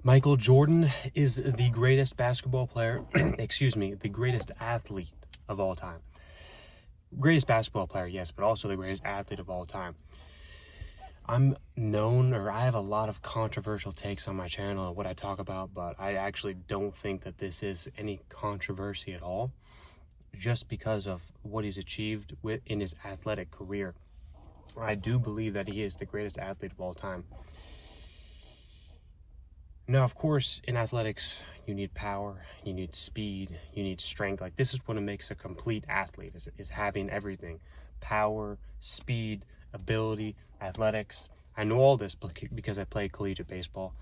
Michael Jordan is the greatest basketball player, excuse me, the greatest athlete of all time. Greatest basketball player, yes, but also the greatest athlete of all time. I'm known, or I have a lot of controversial takes on my channel and what I talk about, but I actually don't think that this is any controversy at all, just because of what he's achieved in his athletic career. I do believe that he is the greatest athlete of all time. Now, of course, in athletics, you need power, you need speed, you need strength. Like, this is what makes a complete athlete, is having everything: power, speed, ability, athletics. I know all this because I played collegiate baseball.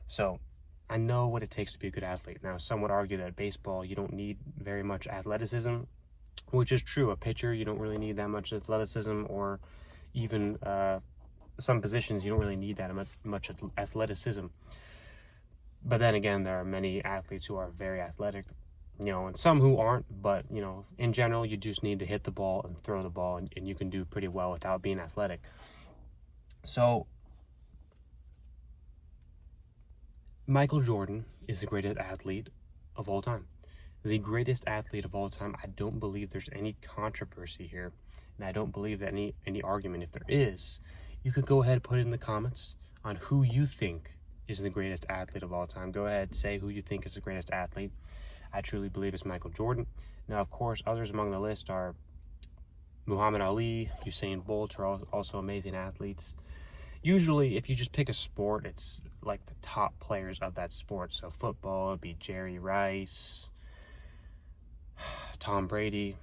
So I know what it takes to be a good athlete. Now, some would argue that baseball, you don't need very much athleticism, which is true. A pitcher, you don't really need that much athleticism, or even some positions, you don't really need that much athleticism. But then again, there are many athletes who are very athletic, and some who aren't. But, in general, you just need to hit the ball and throw the ball, and you can do pretty well without being athletic. So, Michael Jordan is the greatest athlete of all time. The greatest athlete of all time. I don't believe there's any controversy here, and I don't believe that any argument. If there is, you could go ahead and put it in the comments on who you think is the greatest athlete of all time. Go ahead, say who you think is the greatest athlete. I truly believe it's Michael Jordan. Now, of course, others among the list are Muhammad Ali, Usain Bolt, are also amazing athletes. Usually, if you just pick a sport, it's like the top players of that sport. So football would be Jerry Rice, Tom Brady.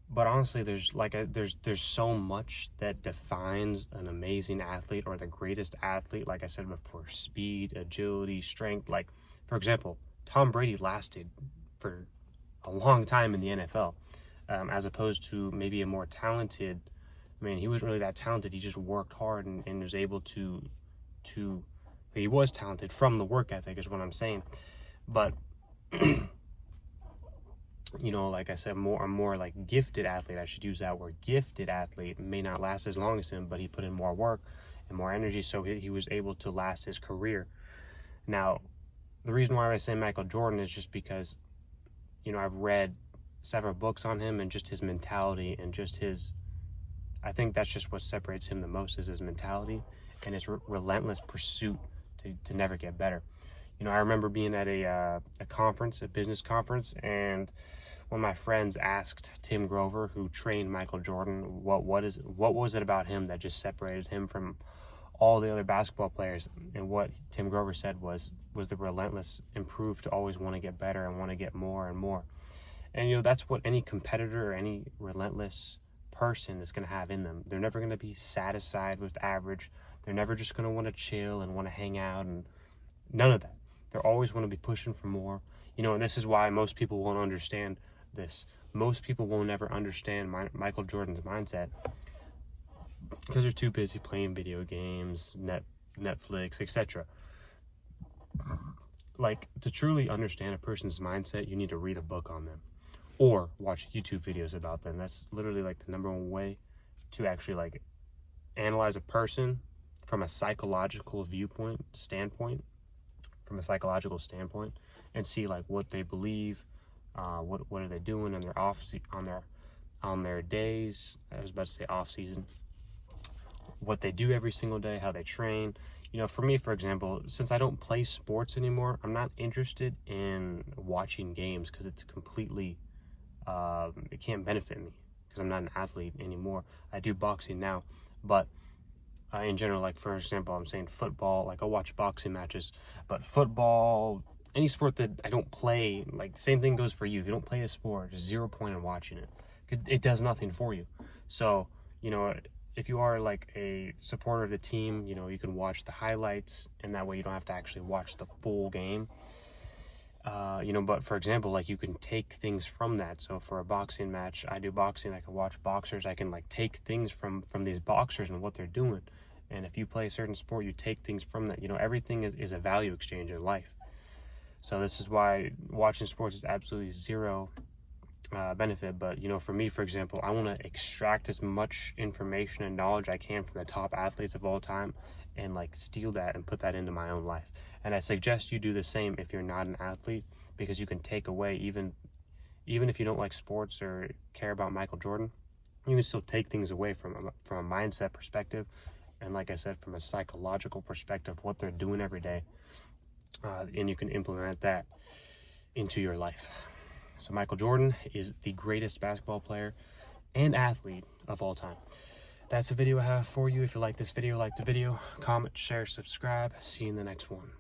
But honestly, there's so much that defines an amazing athlete or the greatest athlete. Like I said before, speed, agility, strength. Like, for example, Tom Brady lasted for a long time in the NFL, as opposed to maybe a more talented. I mean, he wasn't really that talented. He just worked hard and was able to. He was talented from the work ethic, is what I'm saying. But like I said, a more like gifted athlete, I should use that word. Gifted athlete may not last as long as him, but he put in more work and more energy, so he was able to last his career. Now, the reason why I say Michael Jordan is just because, I've read several books on him and just his mentality and just I think that's just what separates him the most, is his mentality and his relentless pursuit to never get better. I remember being at a conference, a business conference, and one of my friends asked Tim Grover, who trained Michael Jordan, what was it about him that just separated him from all the other basketball players? And what Tim Grover said was the relentless improve, to always want to get better and want to get more and more. And that's what any competitor or any relentless person is going to have in them. They're never going to be satisfied with average. They're never just going to want to chill and want to hang out, and none of that. They always want to be pushing for more. And this is why most people won't understand this. Most people will never understand Michael Jordan's mindset, because they're too busy playing video games, Netflix, etc. Like, to truly understand a person's mindset, you need to read a book on them or watch YouTube videos about them. That's literally like the number one way to actually like analyze a person from a psychological standpoint, and see like what they believe, what are they doing in their on their days. I was about to say off season. What they do every single day, how they train. For me, for example, since I don't play sports anymore, I'm not interested in watching games, because it's completely it can't benefit me, because I'm not an athlete anymore. I do boxing now, but in general, like, for example, I'm saying football, like, I'll watch boxing matches, but football, any sport that I don't play, like, same thing goes for you. If you don't play a sport, there's 0 point in watching it, because it does nothing for you. So, if you are like a supporter of the team, you can watch the highlights, and that way you don't have to actually watch the full game. But for example, like, you can take things from that. So for a boxing match, I do boxing, I can watch boxers, I can like take things from these boxers and what they're doing. And if you play a certain sport, you take things from that. Everything is a value exchange in life. So this is why watching sports is absolutely zero benefit. But for me, for example, I want to extract as much information and knowledge I can from the top athletes of all time and like steal that and put that into my own life. And I suggest you do the same if you're not an athlete, because you can take away, even if you don't like sports or care about Michael Jordan, you can still take things away from a mindset perspective, and like I said, from a psychological perspective, what they're doing every day, and you can implement that into your life. So Michael Jordan is the greatest basketball player and athlete of all time. That's the video I have for you. If you like this video, like the video, comment, share, subscribe. See you in the next one.